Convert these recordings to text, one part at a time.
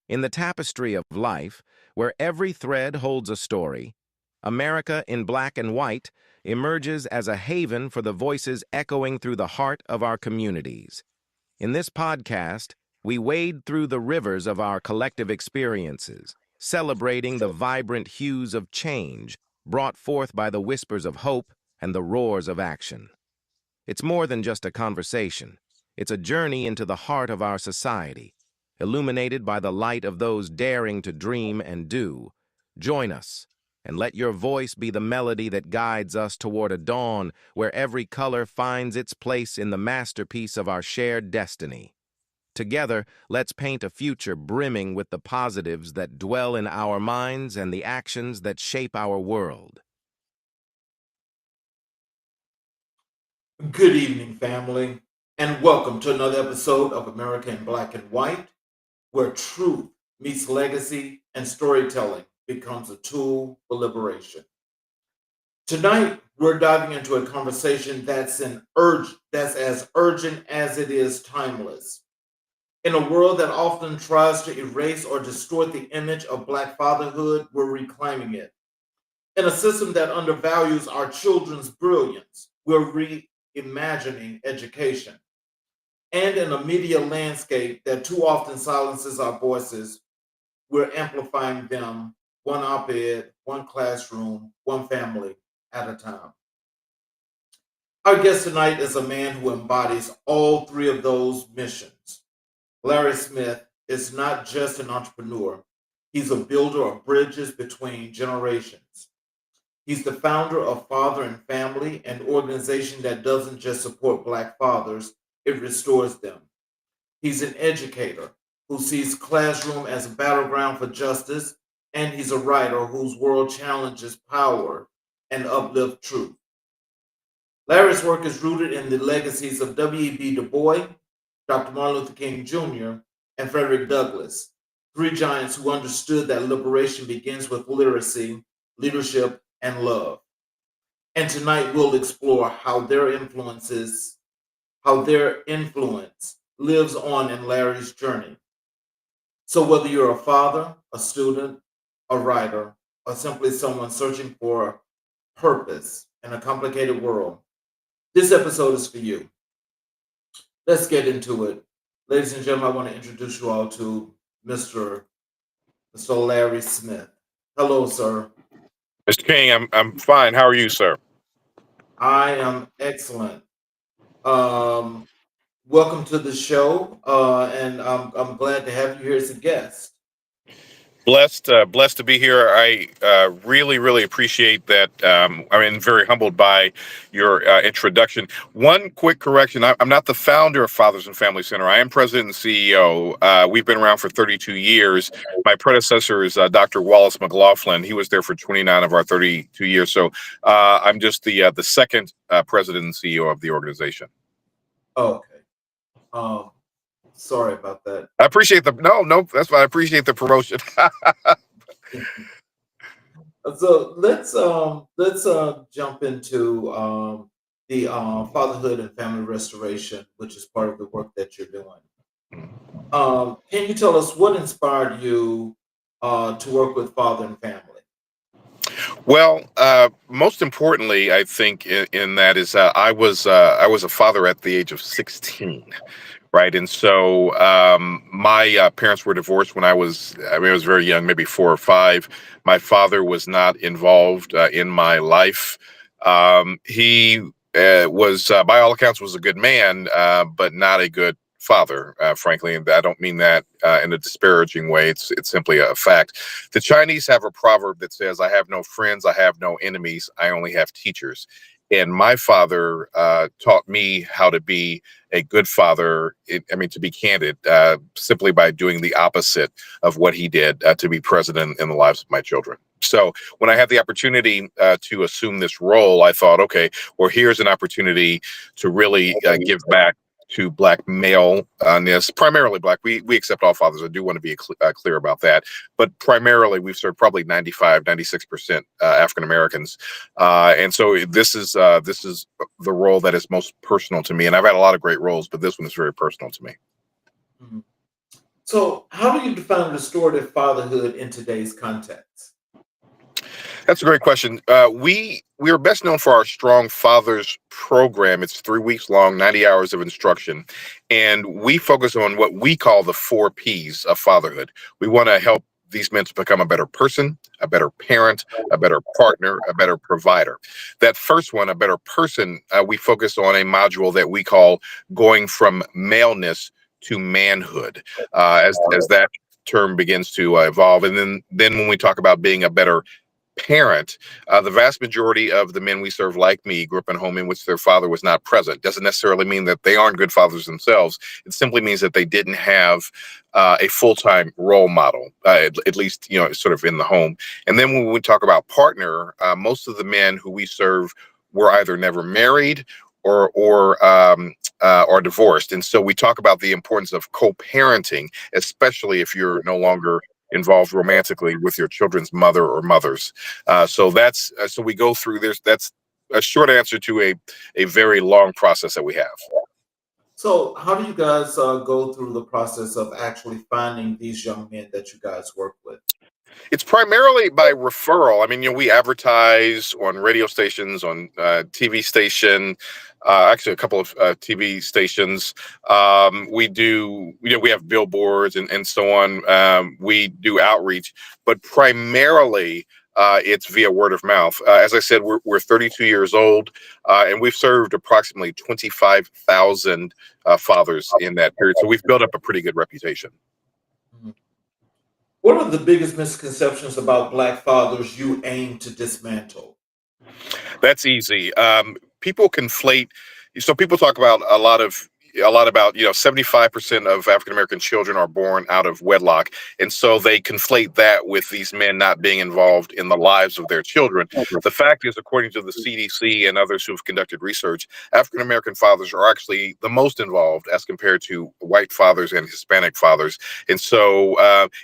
In the tapestry of life, where every thread holds a story, America in black and white emerges as a haven for the voices echoing through the heart of our communities. In this podcast, we wade through the rivers of our collective experiences, celebrating the vibrant hues of change brought forth by the whispers of hope and the roars of action. It's more than just a conversation. It's a journey into the heart of our society, illuminated by the light of those daring to dream and do. Join us, and let your voice be the melody that guides us toward a dawn where every color finds its place in the masterpiece of our shared destiny. Together, let's paint a future brimming with the positives that dwell in our minds and the actions that shape our world. Good evening, family, and welcome to another episode of America in Black and White, where truth meets legacy and storytelling becomes a tool for liberation. Tonight, we're diving into a conversation that's as urgent as it is timeless. In a world that often tries to erase or distort the image of Black fatherhood, we're reclaiming it. In a system that undervalues our children's brilliance, we're reimagining education. And in a media landscape that too often silences our voices, we're amplifying them one op ed, one classroom, one family at a time. Our guest tonight is a man who embodies all three of those missions. Larry Smith is not just an entrepreneur, he's a builder of bridges between generations. He's the founder of Father and Family, an organization that doesn't just support Black fathers, it restores them. He's an educator who sees classroom as a battleground for justice, and he's a writer whose world challenges power and uplift truth. Larry's work is rooted in the legacies of W.E.B. Du Bois, Dr. Martin Luther King Jr., and Frederick Douglass, three giants who understood that liberation begins with literacy, leadership, and love. And tonight we'll explore how their influence lives on in Larry's journey. So whether you're a father, a student, a writer, or simply someone searching for purpose in a complicated world, this episode is for you. Let's get into it. Ladies and gentlemen, I want to introduce you all to Mr. Larry Smith. Hello, sir. Mr. King, I'm fine. How are you, sir? I am excellent. Um, Welcome to the show, and I'm glad to have you here as a guest. Blessed to be here. I really appreciate that. I mean, very humbled by your introduction. One quick correction: I'm not the founder of Fathers and Family Center. I am president and CEO. We've been around for 32 years. My predecessor is Dr. Wallace McLaughlin. He was there for 29 of our 32 years. So I'm just the second president and CEO of the organization. Okay. Um, Sorry about that. I appreciate no, that's fine. I appreciate the promotion. So let's jump into the fatherhood and family restoration, which is part of the work that you're doing. Can you tell us what inspired you to work with father and family? Well, most importantly, I think in that is I was a father at the age of 16, right? And so my parents were divorced when I was very young, maybe 4 or 5. My father was not involved in my life. He was, by all accounts, was a good man, but not a good father, frankly. And I don't mean that in a disparaging way. It's simply a fact. The Chinese have a proverb that says, "I have no friends, I have no enemies, I only have teachers." And my father taught me how to be a good father. I mean, to be candid, simply by doing the opposite of what he did to be present in the lives of my children. So when I had the opportunity to assume this role, I thought, okay, well, here's an opportunity to really give back to Black maleness, primarily Black. We accept all fathers. I do want to be clear about that. But primarily, we've served probably 95, 96% African Americans. And so this is the role that is most personal to me. And I've had a lot of great roles, but this one is very personal to me. Mhm. So, how do you define restorative fatherhood in today's context? That's a great question. We are best known for our Strong Fathers program. It's 3 weeks long, 90 hours of instruction, and we focus on what we call the 4 Ps of fatherhood. We want to help these men to become a better person, a better parent, a better partner, a better provider. That first one, a better person, we focus on a module that we call going from maleness to manhood, as that term begins to evolve. And then when we talk about being a better parent, the vast majority of the men we serve, like me, grew up in a home in which their father was not present. Doesn't necessarily mean that they aren't good fathers themselves. It simply means that they didn't have a full-time role model, at least, sort of in the home. And then when we talk about partner, most of the men who we serve were either never married or divorced. And so we talk about the importance of co-parenting, especially if you're no longer involved romantically with your children's mother or mothers. So we go through. That's a short answer to a very long process that we have. So, how do you guys go through the process of actually finding these young men that you guys work with? It's primarily by referral. I mean, we advertise on radio stations, on TV station, actually a couple of TV stations. We have billboards and so on. We do outreach, but primarily it's via word of mouth. As I said, we're 32 years old, and we've served approximately 25,000 fathers in that period. So we've built up a pretty good reputation. Mhm. What are the biggest misconceptions about Black fathers you aim to dismantle? That's easy. People conflate. So people talk about a lot about 75% of African American children are born out of wedlock, and so they conflate that with these men not being involved in the lives of their children. The fact is, according to the CDC and others who've conducted research, African American fathers are actually the most involved as compared to white fathers and Hispanic fathers, and so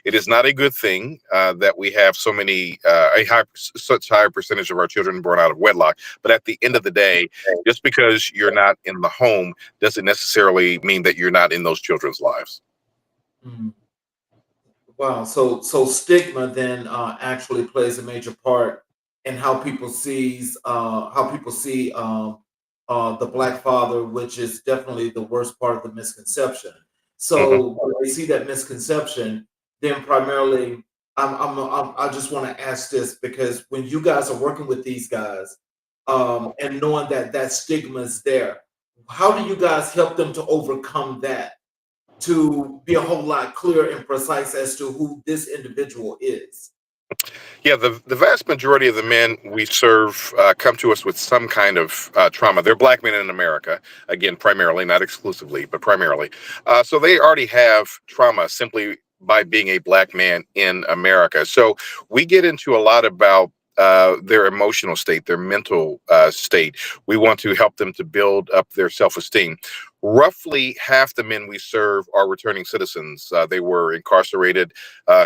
it is not a good thing that we have such high percentage of our children born out of wedlock. But at the end of the day, just because you're not in the home doesn't necessarily mean that you're not in those children's lives. Mm. Wow. So stigma then actually plays a major part in how people see the Black father, which is definitely the worst part of the misconception. Mhm. So when they see that misconception, then primarily, I just want to ask this because when you guys are working with these guys, and knowing that that stigma is there, how do you guys help them to overcome that? To be a whole lot clearer and precise as to who this individual is. Yeah, the vast majority of the men we serve come to us with some kind of trauma. They're black men in America, again, primarily, not exclusively, but primarily. So they already have trauma simply by being a black man in America. So we get into a lot about their emotional state, their mental state. We want to help them to build up their self esteem. Roughly half the men we serve are returning citizens. They were incarcerated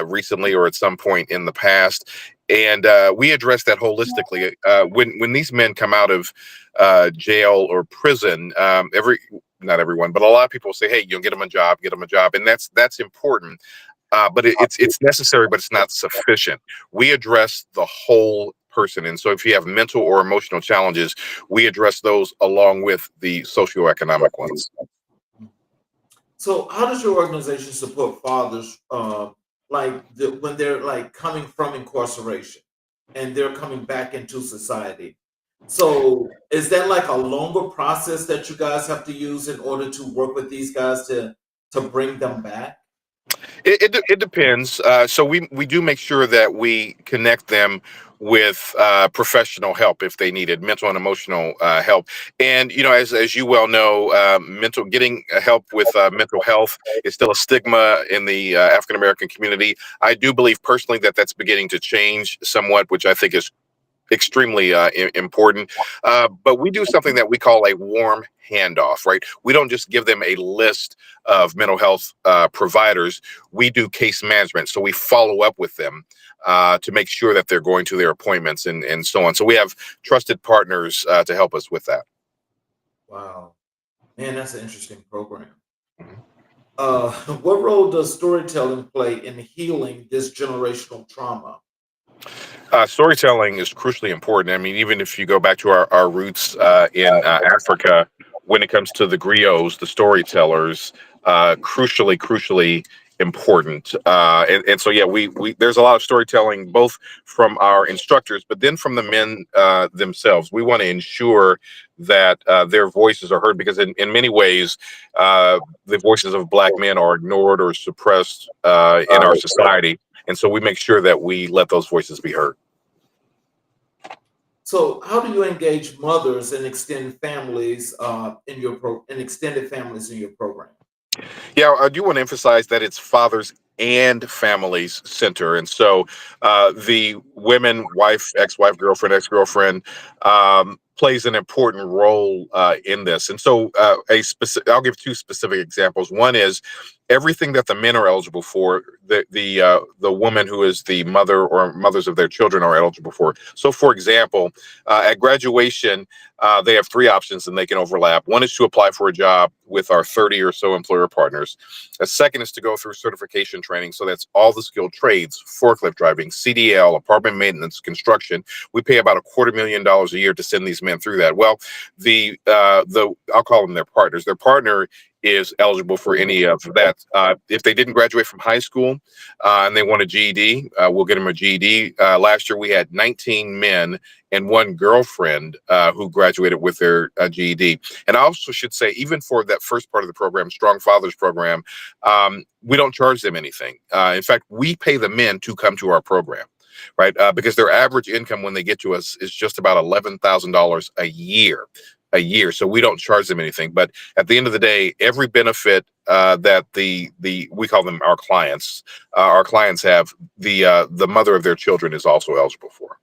recently or at some point in the past, and we address that holistically. When these men come out of jail or prison, every not everyone, but a lot of people say, "Hey, get them a job, get them a job," and that's important. But it's necessary, but it's not sufficient. We address the whole person, and so if you have mental or emotional challenges, we address those along with the socioeconomic ones. So, how does your organization support fathers, when they're like coming from incarceration and they're coming back into society? So, is that like a longer process that you guys have to use in order to work with these guys to bring them back? It depends. So we do make sure that we connect them with professional help if they needed mental and emotional help. And as you well know, mental getting help with mental health is still a stigma in the African American community. I do believe personally that that's beginning to change somewhat, which I think is extremely important. But we do something that we call a warm handoff, right? We don't just give them a list of mental health providers. We do case management. So we follow up with them to make sure that they're going to their appointments and so on. So we have trusted partners to help us with that. Wow, man, that's an interesting program. Mhm. what role does storytelling play in healing this generational trauma? Storytelling is crucially important. I mean, even if you go back to our roots in Africa, when it comes to the griots, the storytellers, crucially important. And so, yeah, we there's a lot of storytelling both from our instructors, but then from the men themselves. We want to ensure that their voices are heard because, in many ways, the voices of Black men are ignored or suppressed in our society. And so we make sure that we let those voices be heard. So, how do you engage mothers and extend families in your and extended families in your program? Yeah, I do want to emphasize that it's fathers and families center. And so the women, wife, ex-wife, girlfriend, ex-girlfriend, plays an important role in this. And so I'll give two specific examples. One is everything that the men are eligible for, the woman who is the mother or mothers of their children are eligible for. So, for example, at graduation, they have three options and they can overlap. One is to apply for a job with our 30 or so employer partners. A second is to go through certification training. So that's all the skilled trades, forklift driving, CDL, apartment maintenance, construction. We pay about $250,000 a year to send these men through that. Well, the I'll call them their partners. Their partner is eligible for any of that. If they didn't graduate from high school and they want a GED, we'll get them a GED. Last year we had 19 men and one girlfriend who graduated with their GED. And I also should say, even for that first part of the program, Strong Fathers program, we don't charge them anything. In fact, we pay the men to come to our program. Right, because their average income when they get to us is just about $11,000 a year. A year, so we don't charge them anything. But at the end of the day, every benefit that the we call them our clients have, the mother of their children is also eligible for.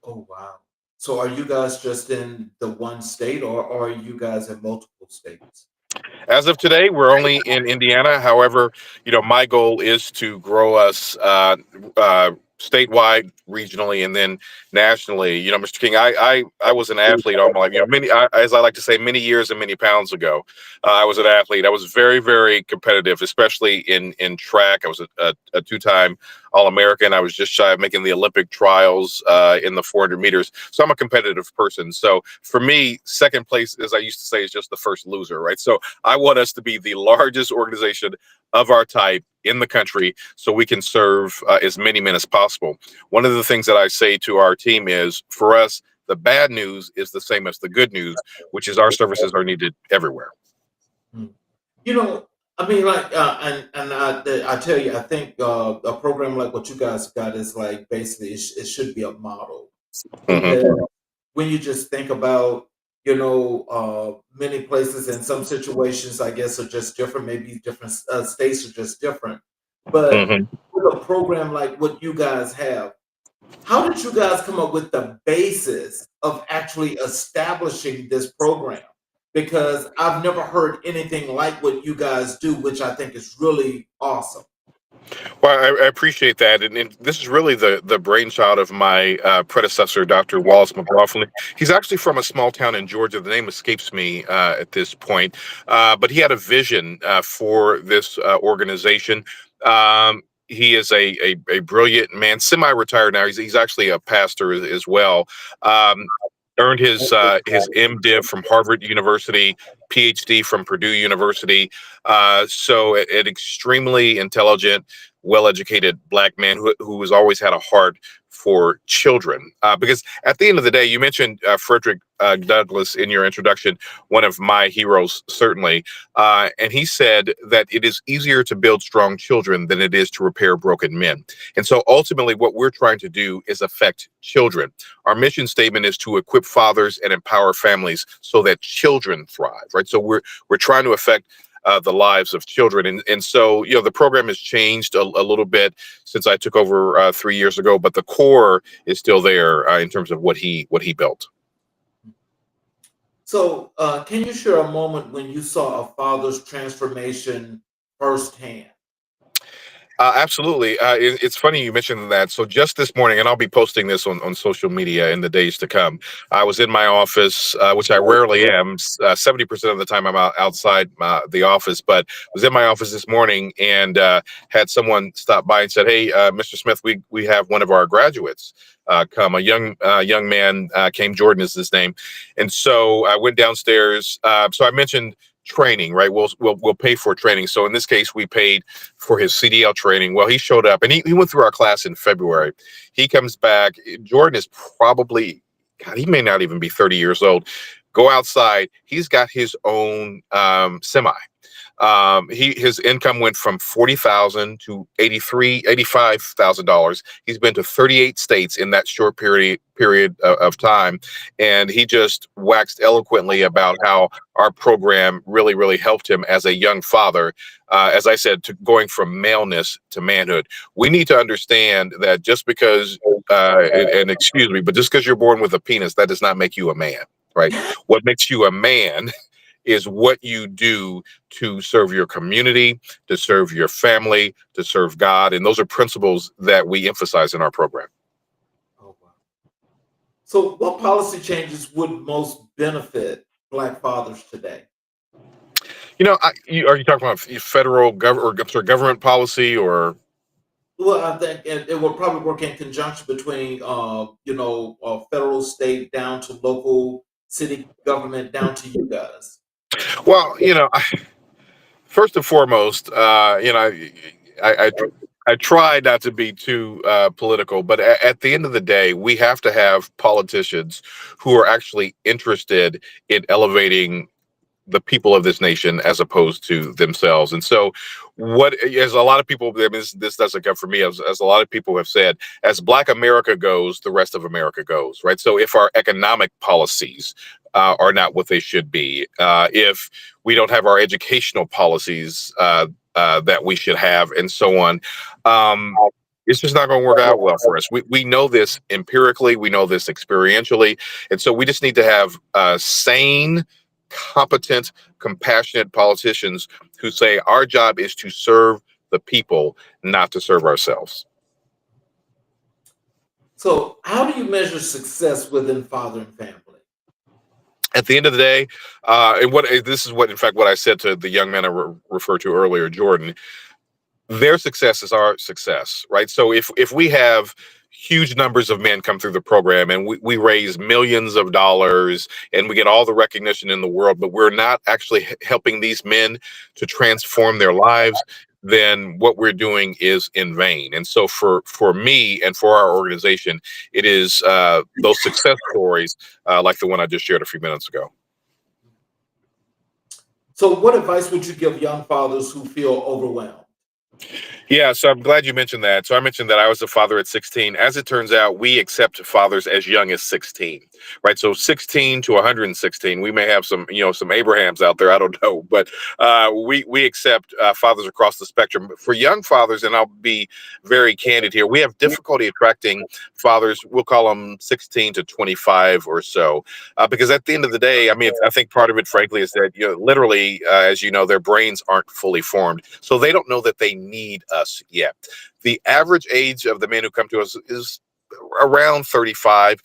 Oh, wow. So, are you guys just in the one state, or are you guys in multiple states? As of today, we're only in Indiana. However, my goal is to grow us statewide, regionally, and then nationally. Mr. King, I was an athlete all my life. As I like to say, many years and many pounds ago, I was an athlete. I was very, very competitive, especially in track. I was a two-time All-American. I was just shy of making the Olympic trials in the 400 meters. So I'm a competitive person. So for me, second place, as I used to say, is just the first loser, right? So I want us to be the largest organization of our type in the country so we can serve as many men as possible. One of the things that I say to our team is, for us, the bad news is the same as the good news, which is our services are needed everywhere. Mm. You know, I mean, like, I tell you, I think a program like what you guys got is like basically it should be a model because Hmm. when you just think about, many places and some situations, I guess, are just different. Maybe different states are just different. But Hmm. with a program like what you guys have, how did you guys come up with the basis of actually establishing this program? Because I've never heard anything like what you guys do, which I think is really awesome. Well, I appreciate that, and this is really the brainchild of my predecessor, Dr. Wallace McLaughlin. He's actually from a small town in Georgia. The name escapes me at this point, but he had a vision for this organization. He is a brilliant man, semi-retired now. He's actually a pastor as well. Earned his MDiv from Harvard University, PhD from Purdue University. So an extremely intelligent, well-educated Black man who has always had a heart for children. Because at the end of the day, you mentioned Frederick Douglass in your introduction, one of my heroes, certainly. And he said that it is easier to build strong children than it is to repair broken men. And so ultimately, what we're trying to do is affect children. Our mission statement is to equip fathers and empower families so that children thrive, right? So we're trying to affect the lives of children. And so, the program has changed a little bit since I took over 3 years ago, but the core is still there in terms of what he built. So, can you share a moment when you saw a father's transformation firsthand? Absolutely. It's funny you mentioned that. So just this morning, and I'll be posting this on social media in the days to come. I was in my office, which I rarely am. 70% of the time I'm outside the office, but was in my office this morning and had someone stop by and said, "Hey, Mr. Smith, we have one of our graduates come. A young man came. Jordan is his name." And so I went downstairs. So I mentioned training, right? We'll pay for training. So in this case, we paid for his CDL training. Well, he showed up and he went through our class in February. He comes back. Jordan is probably, God, he may not even be 30 years old. Go outside. He's got his own semi. His income went from 40,000 to $85,000. He's been to 38 states in that short period of time, and he just waxed eloquently about how our program really helped him as a young father. As I said, to going from maleness to manhood. We need to understand that just because, and excuse me, but just because you're born with a penis, that does not make you a man, right? What makes you a man is what you do to serve your community, to serve your family, to serve God. And those are principles that we emphasize in our program. Oh, wow. So, what policy changes would most benefit Black fathers today? Are you talking about federal government policy or? Well, I think it will probably work in conjunction between, federal, state, down to local, city government, down to you guys. Well, first and foremost, I I try not to be too political, but at the end of the day, we have to have politicians who are actually interested in elevating the people of this nation as opposed to themselves. And so, what as a lot of people, I mean, this doesn't come from me, as a lot of people have said, as Black America goes, the rest of America goes, right? So, if our economic policies are not what they should be, if we don't have our educational policies that we should have, and so on. It's just not going to work out well for us. We know this empirically, we know this experientially, and so we just need to have sane, competent, compassionate politicians who say our job is to serve the people, not to serve ourselves. So, how do you measure success within father and family? At the end of the day, and what this is what, in fact, what I said to the young man I referred to earlier, Jordan. Their success is our success, right? So if we have huge numbers of men come through the program and we raise millions of dollars and we get all the recognition in the world, but we're not actually helping these men to transform their lives, then what we're doing is in vain. And so for me and for our organization, it is those success stories like the one I just shared a few minutes ago. So, what advice would you give young fathers who feel overwhelmed? Yeah, so I'm glad you mentioned that. So I mentioned that I was a father at 16. As it turns out, we accept fathers as young as 16, right? So 16 to 116. We may have some Abrahams out there. I don't know, but we accept fathers across the spectrum. For young fathers, and I'll be very candid here, we have difficulty attracting fathers. We'll call them 16 to 25 or so, because at the end of the day, I mean, I think part of it, frankly, is that literally, as you know, their brains aren't fully formed, so they don't know that they need us yet. The average age of the men who come to us is around 35.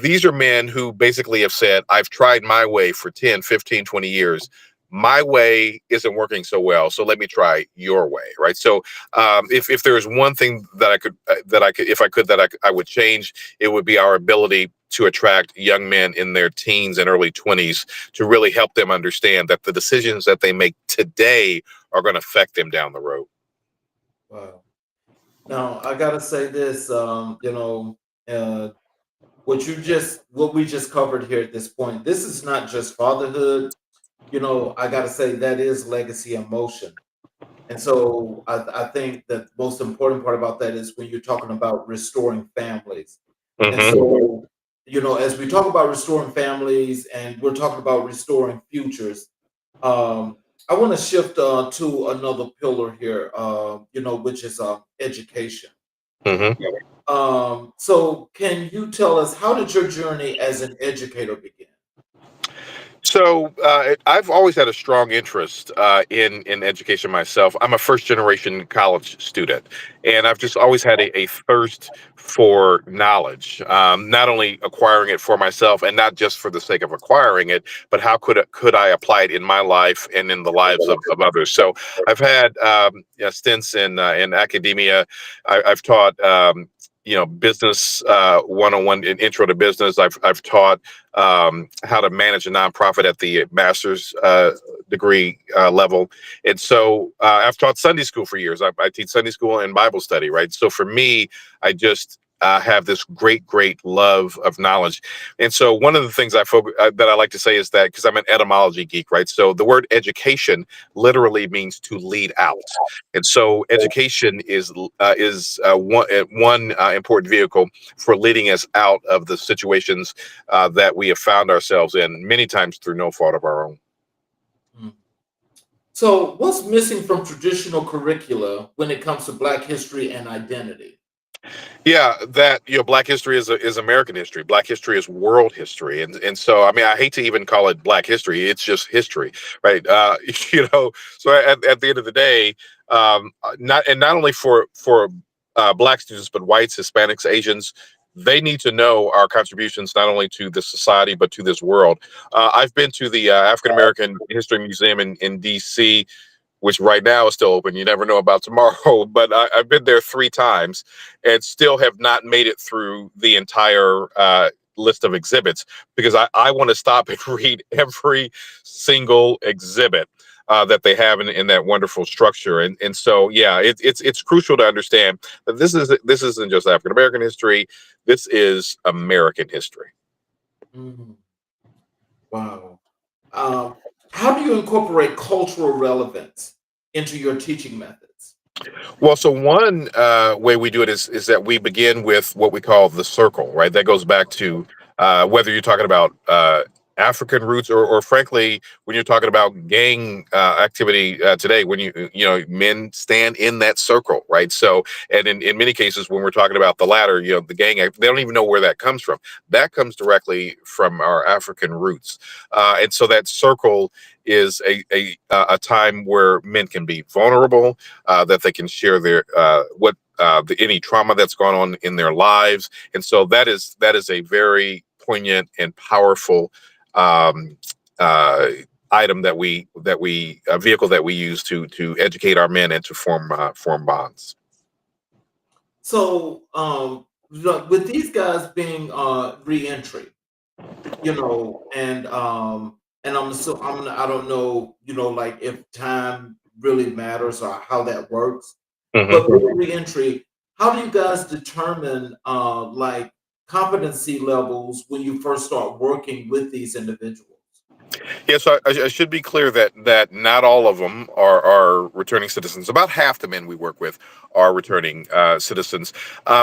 These are men who basically have said, I've tried my way for 10, 15, 20 years. My way isn't working so well, so let me try your way, right? So, if there is one thing that I would change, it would be our ability to attract young men in their teens and early 20s to really help them understand that the decisions that they make today are going to affect them down the road. Wow. Now, I gotta say this. What we just covered here at this point. This is not just fatherhood. I gotta say that is legacy in motion. And so I think that the most important part about that is when you're talking about restoring families. And Hmm. so, as we talk about restoring families and we're talking about restoring futures, um, I want to shift to another pillar here, which is education. Hmm. So can you tell us, how did your journey as an educator begin? So I've always had a strong interest in education myself. I'm a first generation college student, and I've just always had a thirst for knowledge, not only acquiring it for myself and not just for the sake of acquiring it, but how could I apply it in my life and in the lives of others. So I've had stints in academia. I've taught. Business 101 in intro to business. I've taught how to manage a nonprofit at the master's degree level. And so I've taught Sunday school for years. I teach Sunday school and Bible study, right? So for me, I just have this great love of knowledge. And so one of the things that I like to say is that because I'm an etymology geek, right? So the word education literally means to lead out. And so education is one important vehicle for leading us out of the situations that we have found ourselves in, many times through no fault of our own. Mm. So, what's missing from traditional curricula when it comes to Black history and identity? Yeah, that Black history is American history. Black history is world history, and so I mean, I hate to even call it Black history. It's just history, right? So at the end of the day, not only for Black students, but whites, Hispanics, Asians. They need to know our contributions not only to this society but to this world. I've been to the African American History Museum in D.C., which right now is still open. You never know about tomorrow. But I've been there 3 times and still have not made it through the entire list of exhibits because I want to stop and read every single exhibit that they have in that wonderful structure. And so, yeah, it's crucial to understand that this isn't just African American history. This is American history. Mhm. Wow. Um, how do you incorporate cultural relevance into your teaching methods? Well, so one way we do it is that we begin with what we call the circle, right? That goes back to whether you're talking about African roots or frankly, when you're talking about gang activity today, when men stand in that circle, right? So, and in many cases, when we're talking about the latter, the gang act, they don't even know where that comes from. That comes directly from our African roots, and so that circle is a time where men can be vulnerable, that they can share their any trauma that's gone on in their lives, and so that is a very poignant and powerful um, uh, item that we a vehicle that we use to educate our men and to form bonds. So, with these guys being reentry, and I don't know, like if time really matters or how that works. But Mhm. with reentry, how do you guys determine like competency levels when you first start working with these individuals? Yeah, so I should be clear that not all of them are returning citizens. About half the men we work with are returning citizens.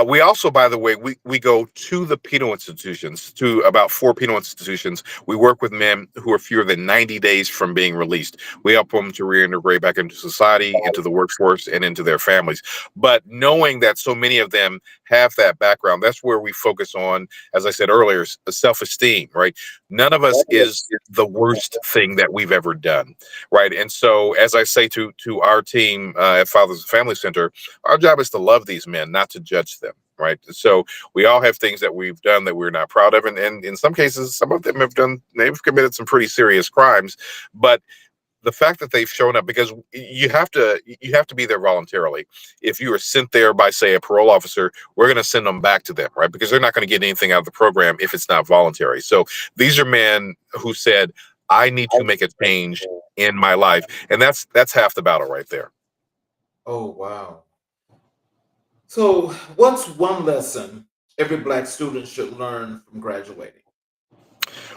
We also, by the way, we go to the penal institutions, to about 4 penal institutions. We work with men who are fewer than 90 days from being released. We help them to reintegrate back into society, into the workforce, and into their families. But knowing that so many of them have that background, that's where we focus on, as I said earlier, self-esteem, right? None of us is the worst thing that we've ever done, right? And so, as I say to our team at Fathers and Family Center, our job is to love these men, not to judge them, right? So we all have things that we've done that we're not proud of, and in some cases, some of them they've committed some pretty serious crimes, but the fact that they've shown up, because you have to be there voluntarily. If you are sent there by, say, a parole officer, we're going to send them back to them, right? Because they're not going to get anything out of the program if it's not voluntary. So these are men who said, I need to make a change in my life, and that's half the battle right there. Oh, wow. So, what's one lesson every Black student should learn from graduating?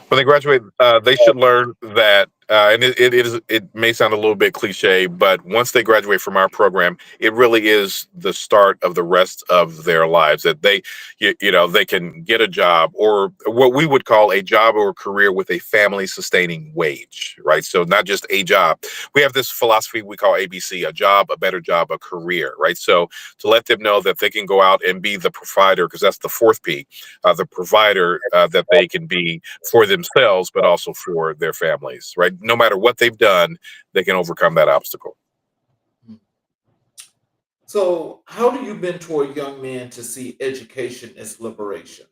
When they graduate, they should learn that and it may sound a little bit cliche, but once they graduate from our program, it really is the start of the rest of their lives. That they can get a job, or what we would call a job or career with a family sustaining wage, right? So not just a job. We have this philosophy we call ABC: a job, a better job, a career, right? So to let them know that they can go out and be the provider, because that's the fourth P, the provider that they can be for themselves, but also for their families, right? No matter what they've done, they can overcome that obstacle. So, how do you mentor young men to see education as liberation?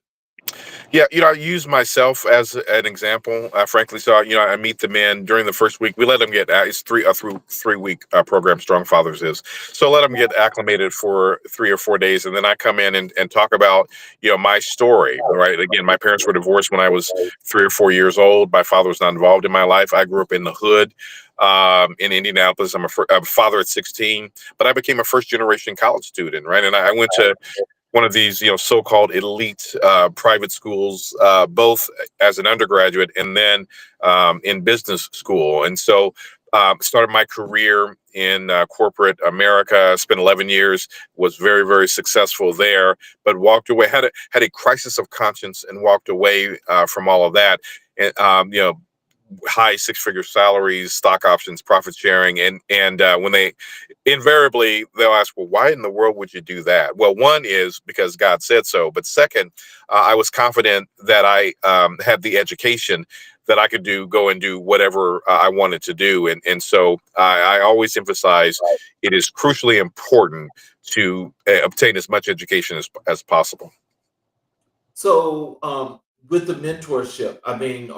Yeah, I use myself as an example, frankly. So, I meet the men during the first week. We let them get, it's through 3 week program, Strong Fathers is. So let them get acclimated for 3 or 4 days. And then I come in and talk about, my story, right? Again, my parents were divorced when I was 3 or 4 years old. My father was not involved in my life. I grew up in the hood in Indianapolis. I'm a father at 16, but I became a first generation college student, right? And I went to one of these, so-called elite private schools, both as an undergraduate and then in business school. And so started my career in corporate America, spent 11 years, was very, very successful there, but walked away, had a crisis of conscience and walked away from all of that. And, high six-figure salaries, stock options, profit sharing, and when they invariably they'll ask, well, why in the world would you do that? Well, one is because God said so, but second, I was confident that I had the education that I could go and do whatever I wanted to do, and so I always emphasize it is crucially important to obtain as much education as possible. So, with the mentorship, I mean,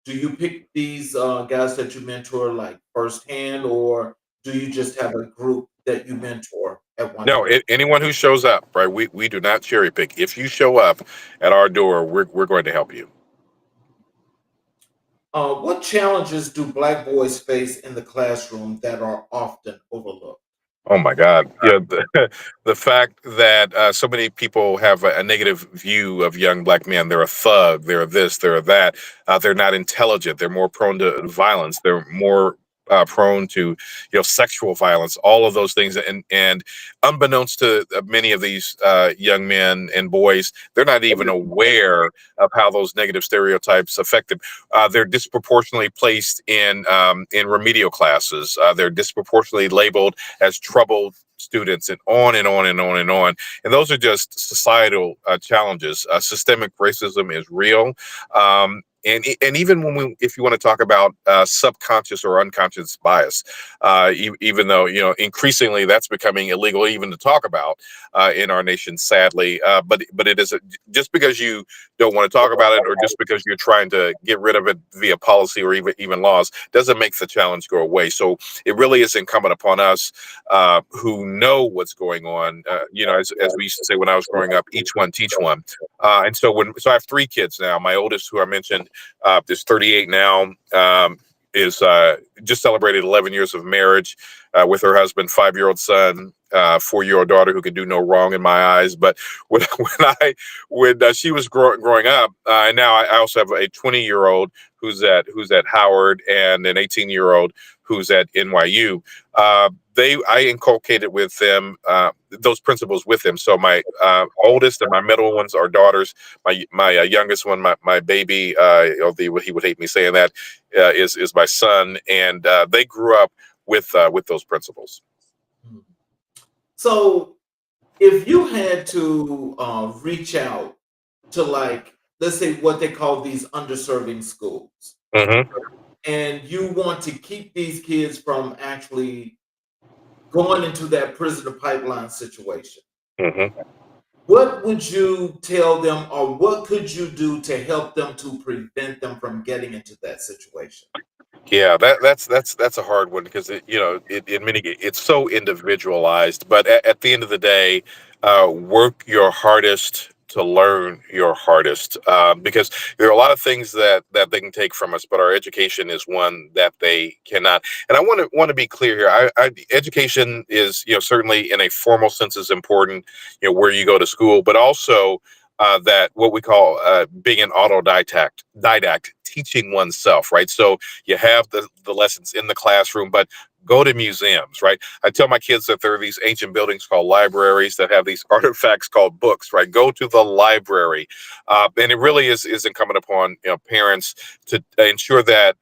do you pick these guys that you mentor like firsthand, or do you just have a group that you mentor at one No, time? anyone who shows up, right? We do not cherry pick. If you show up at our door, we're going to help you. What challenges do Black boys face in the classroom that are often overlooked? Oh my God. Yeah, the fact that so many people have a negative view of young Black men. They're a thug, they're this, they're that. They're not intelligent. They're more prone to violence. They're more prone to, sexual violence, all of those things. And unbeknownst to many of these young men and boys, they're not even aware of how those negative stereotypes affect them. They're disproportionately placed in remedial classes. They're disproportionately labeled as troubled students, and on and on and on and on. And those are just societal challenges. Systemic racism is real. And even if you want to talk about subconscious or unconscious bias, even though increasingly that's becoming illegal even to talk about in our nation, sadly. But it is just because you don't want to talk about it, or just because you're trying to get rid of it via policy or even laws, doesn't make the challenge go away. So it really is incumbent upon us who know what's going on. As we used to say when I was growing up, each one teach one. And so I have 3 kids now. My oldest, who I mentioned, is 38 now. Is just celebrated 11 years of marriage with her husband, 5-year-old son, 4-year-old daughter who can do no wrong in my eyes. But when she was growing up, and now I also have a 20-year-old who's at Howard, and an 18-year-old who's at NYU. I inculcated with them those principles with them. So my oldest and my middle ones are daughters. My youngest one, my baby, although he would hate me saying that, is my son, and they grew up with those principles. Hmm. So, if you had to reach out to, like, let's say what they call these underserving schools, Hmm. and you want to keep these kids from actually going into that prisoner pipeline situation, Hmm. what would you tell them, or what could you do to help them to prevent them from getting into that situation? Yeah, that's a hard one, because it's so individualized. But at the end of the day, work your hardest to learn your hardest, because there are a lot of things that they can take from us, but our education is one that they cannot. And I want to be clear here. Education is, certainly in a formal sense, is important. Where you go to school, but also that what we call being an autodidact, teaching oneself, right? So you have the lessons in the classroom, but go to museums, right? I tell my kids that there are these ancient buildings called libraries that have these artifacts called books, right? Go to the library. And it really is incumbent upon, parents to ensure that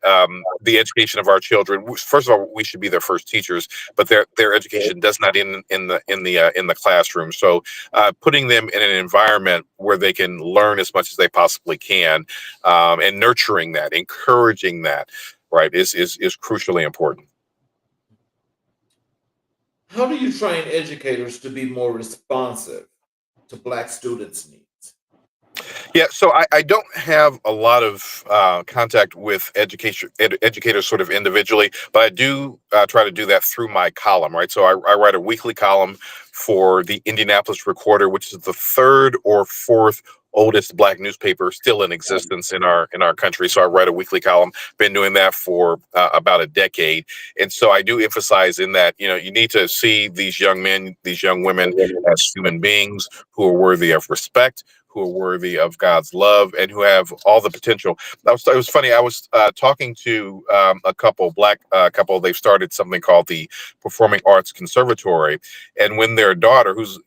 the education of our children, first of all, we should be their first teachers, but their education does not in the classroom. So putting them in an environment where they can learn as much as they possibly can, and nurturing that, encouraging that, right, is crucially important. How do you train educators to be more responsive to Black students' needs? Yeah, so I don't have a lot of contact with educators sort of individually, but I do try to do that through my column, right? So I write a weekly column for the Indianapolis Recorder, which is the third or fourth oldest Black newspaper still in existence in our country. So I write a weekly column. Been doing that for about a decade, and so I do emphasize in that, you need to see these young men, these young women as human beings who are worthy of respect, who are worthy of God's love, and who have all the potential. It was funny. I was talking to a couple, Black couple. They've started something called the Performing Arts Conservatory, and when their daughter, who's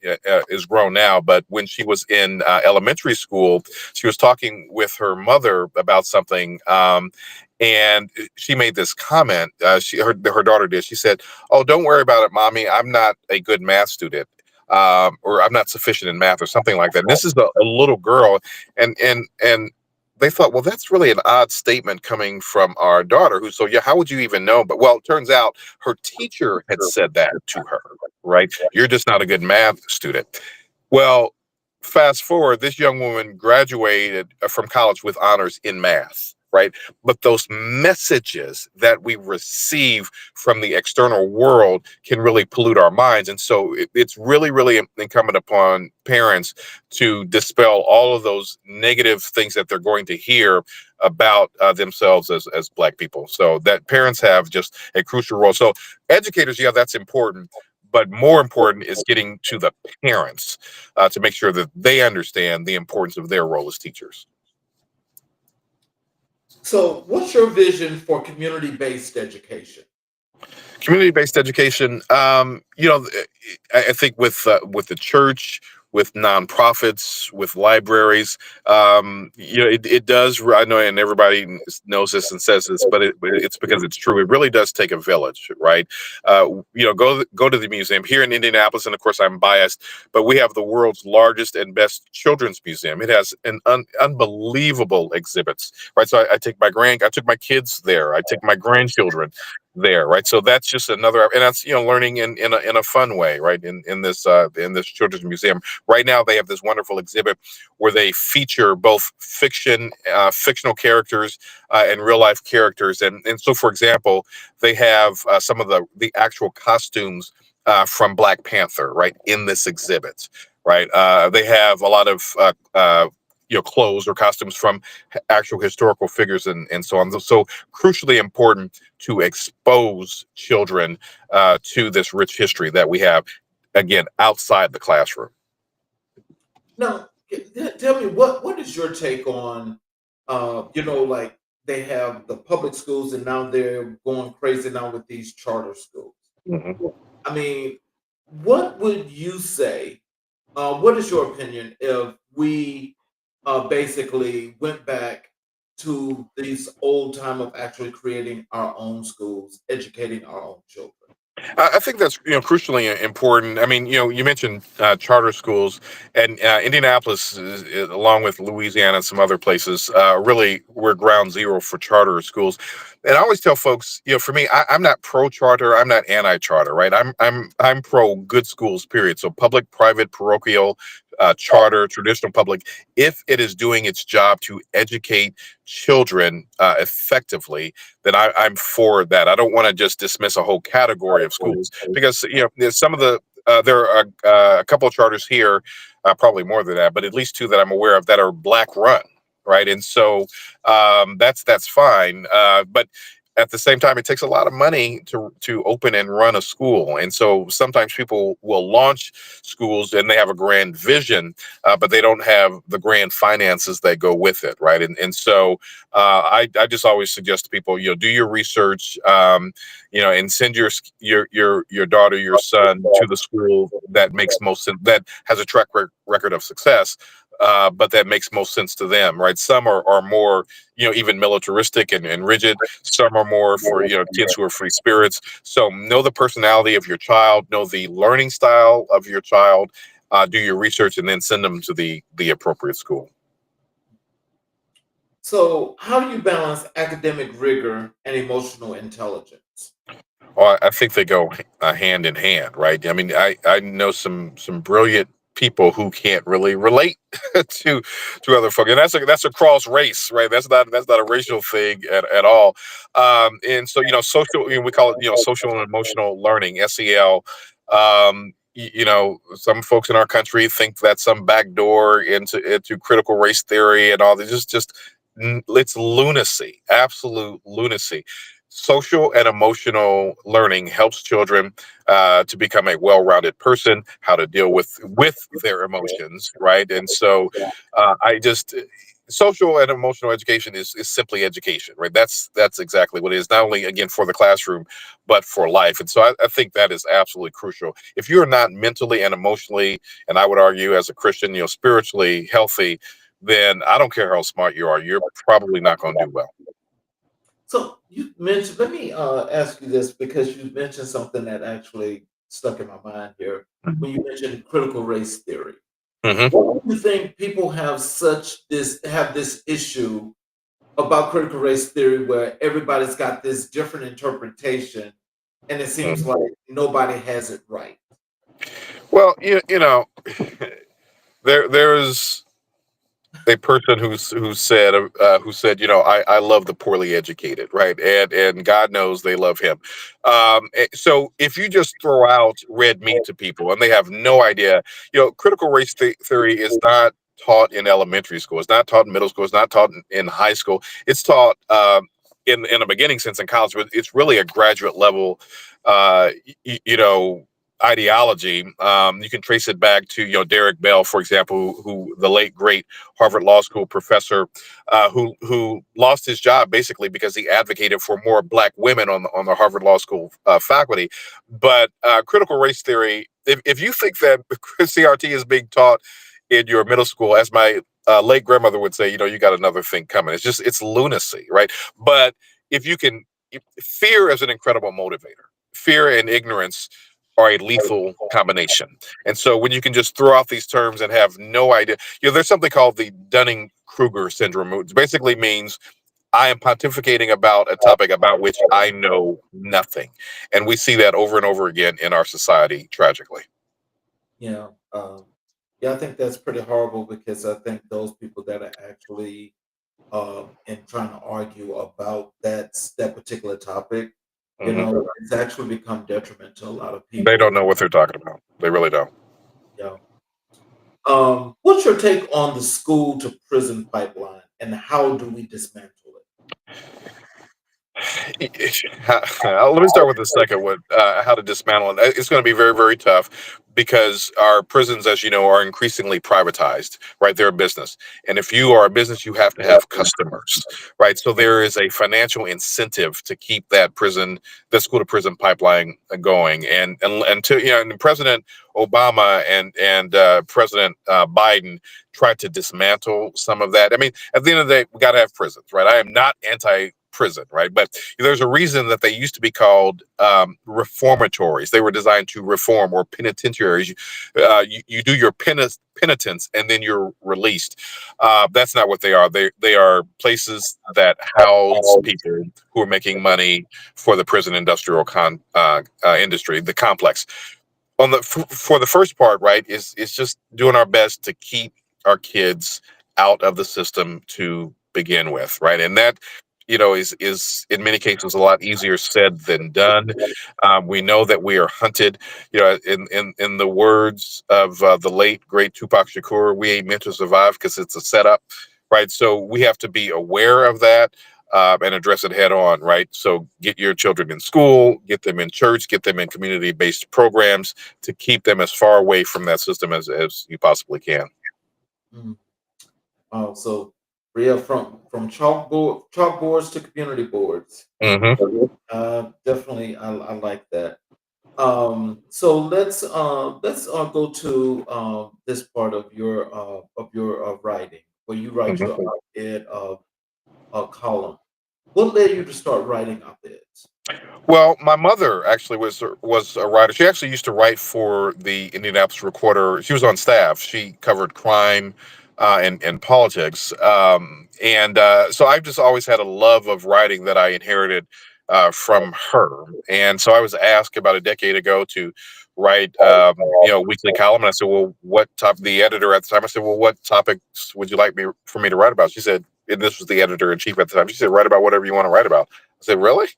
is grown now, but when she was in elementary school, she was talking with her mother about something. And she made this comment. Her daughter did. She said, "Oh, don't worry about it, mommy. I'm not a good math student." Or I'm not sufficient in math or something like that. And this is a little girl, and they thought, well, that's really an odd statement coming from our daughter. Who, so yeah, how would you even know? But well, it turns out her teacher had said that to her, right? You're just not a good math student. Well, fast forward, this young woman graduated from college with honors in math, right? But those messages that we receive from the external world can really pollute our minds. And so it's really, really incumbent upon parents to dispel all of those negative things that they're going to hear about themselves as Black people. So that parents have just a crucial role. So educators, yeah, that's important. But more important is getting to the parents to make sure that they understand the importance of their role as teachers. So, what's your vision for community based education? Community-based education, I think with the church, with nonprofits, with libraries, it does. I know, and everybody knows this and says this, but it's because it's true. It really does take a village, right? Go to the museum here in Indianapolis, and of course I'm biased, but we have the world's largest and best children's museum. It has an unbelievable exhibits, right? So I took my kids there. I take my grandchildren there, right? So that's just another, and that's, learning in a fun way, right? In this children's museum right now, they have this wonderful exhibit where they feature both fictional characters and real life characters, and so, for example, they have some of the actual costumes from Black Panther, right, in this exhibit, right? They have a lot of clothes or costumes from actual historical figures and so on. So crucially important to expose children to this rich history that we have, again, outside the classroom. Now, tell me what is your take on, like they have the public schools and now they're going crazy now with these charter schools. Mhm. I mean, what would you say? What is your opinion if we basically went back to this old time of actually creating our own schools, educating our own children? I think that's crucially important. I mean, you mentioned charter schools, and Indianapolis, along with Louisiana and some other places, really we're ground zero for charter schools. And I always tell folks, for me, I'm not pro charter, I'm not anti charter, right? I'm pro good schools, period. So public, private, parochial, charter, traditional public, if it is doing its job to educate children effectively, then I'm for that. I don't want to just dismiss a whole category of schools because there's some of the there are a couple of charters here, probably more than that, but at least two that I'm aware of that are Black run, right? And so that's fine. But at the same time, it takes a lot of money to open and run a school, and so sometimes people will launch schools and they have a grand vision, but they don't have the grand finances that go with it, right? And so I just always suggest to people, do your research, and send your daughter, your son to the school that makes most sense, that has a record of success. But that makes most sense to them, right? Some are more, even militaristic and rigid. Some are more for, kids who are free spirits. So know the personality of your child, know the learning style of your child, do your research, and then send them to the appropriate school. So, how do you balance academic rigor and emotional intelligence? Well, I think they go hand in hand, right? I mean, I know some brilliant people who can't really relate to other folk, and that's a cross race, right? That's not a racial thing at all. And so, social, we call it, social and emotional learning, SEL. Some folks in our country think that's some backdoor into critical race theory and all this. It's lunacy, absolute lunacy. Social and emotional learning helps children to become a well-rounded person, how to deal with their emotions, right? And so, I just social and emotional education is simply education, right? That's exactly what it is. Not only again for the classroom, but for life. And so, I think that is absolutely crucial. If you're not mentally and emotionally, and I would argue as a Christian, spiritually healthy, then I don't care how smart you are, you're probably not going to do well. So, you mentioned, let me ask you this because you mentioned something that actually stuck in my mind here when you mentioned critical race theory. Hmm. Why do you think people have this issue about critical race theory where everybody's got this different interpretation and it seems like nobody has it right? Well, there's a person who said, I love the poorly educated, right? And God knows they love him. So if you just throw out red meat to people and they have no idea, critical race theory is not taught in elementary school. It's not taught in middle school. It's not taught in high school. It's taught in a beginning sense in college, but it's really a graduate level, uh, y- you know, ideology. You can trace it back to, Derek Bell, for example, who the late great Harvard Law School professor, who lost his job basically because he advocated for more black women on the Harvard Law School faculty. But critical race theory, if you think that CRT is being taught in your middle school, as my late grandmother would say, you got another thing coming. It's lunacy, right? But if you can, fear is an incredible motivator. Fear and ignorance are a lethal combination. And so when you can just throw out these terms and have no idea, there's something called the Dunning-Kruger syndrome, which basically means I am pontificating about a topic about which I know nothing. And we see that over and over again in our society, tragically. Yeah. Yeah, I think that's pretty horrible because I think those people that are actually and trying to argue about that particular topic, Hmm. it's actually become detriment to a lot of They people. don't know what they're talking about. They really don't. Yeah. What's your take on the school to prison pipeline and how do we dismantle Let me start with the second one, how to dismantle it. It's going to be very, very tough because our prisons, as you know, are increasingly privatized, right? They're a business. And if you are a business, you have to have customers, right? So there is a financial incentive to keep the school to prison pipeline going. And President Obama and President Biden tried to dismantle some of that. I mean, at the end of the day, we got to have prisons, right? I am not anti prison, right? But there's a reason that they used to be called reformatories. They were designed to reform, or penitentiaries. You do your penitence and then you're released. That's not what they are. They are places that house people who are making money for the prison industrial industry, the complex. For the first part, right, is just doing our best to keep our kids out of the system to begin with, right? And that, is in many cases a lot easier said than done. We know that we are hunted. In the words of the late great Tupac Shakur, we ain't meant to survive because it's a setup, right? So we have to be aware of that. and address it head on, right? So get your children in school, get them in church, get them in community-based programs to keep them as far away from that system as you possibly can. Mm. Oh, so Rhea, from chalkboards to community boards. Hmm. Definitely, I like that. So let's go to this part of your writing where you write Hmm. your op-ed column. What led you to start writing op-eds? Well, my mother actually was a writer. She actually used to write for the Indianapolis Recorder. She was on staff. She covered crime and politics, and so I've just always had a love of writing that I inherited from her. And so I was asked about a decade ago to write, a weekly column, and I said, "Well, what top?" The editor at the time, I said, "Well, what topics would you like me for me to write about?" She said, and this was the editor in chief at the time. She said, "Write about whatever you want to write about." I said, "Really?"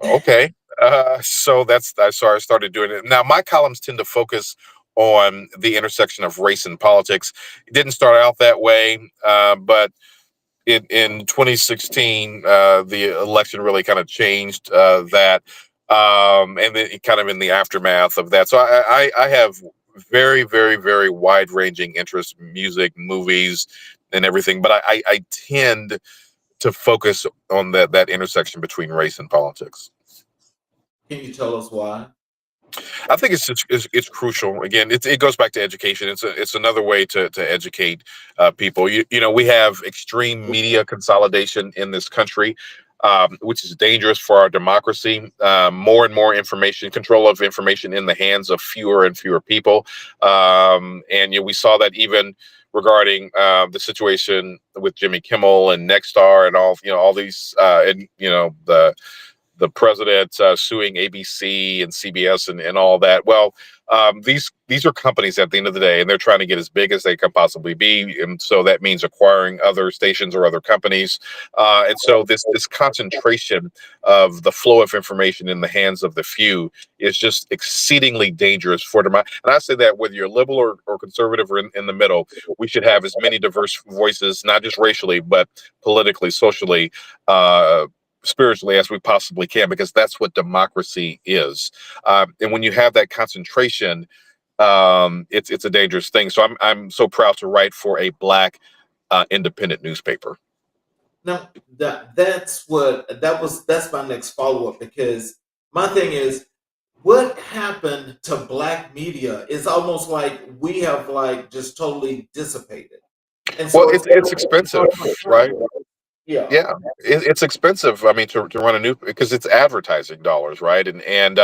Okay. So I started doing it. Now my columns tend to focus on the intersection of race and politics. It didn't start out that way, but in 2016, the election really kind of changed that, and then kind of in the aftermath of that. So I have very, very, very wide ranging interests: music, movies, and everything. But I tend to focus on that intersection between race and politics. Can you tell us why? I think it's crucial. Again, it goes back to education. It's another way to educate people. We have extreme media consolidation in this country, which is dangerous for our democracy. More and more information, control of information in the hands of fewer and fewer people, and we saw that even regarding the situation with Jimmy Kimmel and Nexstar and all these, and the president suing ABC and CBS and all that. Well, these are companies at the end of the day, and they're trying to get as big as they can possibly be, and so that means acquiring other stations or other companies. And so this concentration of the flow of information in the hands of the few is just exceedingly dangerous for them. And I say that whether you're liberal or conservative or in the middle, we should have as many diverse voices, not just racially, but politically, socially. Spiritually as we possibly can, because that's what democracy is. And when you have that concentration, it's a dangerous thing. So I'm so proud to write for a Black independent newspaper. Now that's my next follow up, because my thing is what happened to black media is almost like we have like just totally dissipated. And Well, so it's expensive, right? yeah. Yeah, it's expensive. I mean, to run a new, because it's advertising dollars, right? And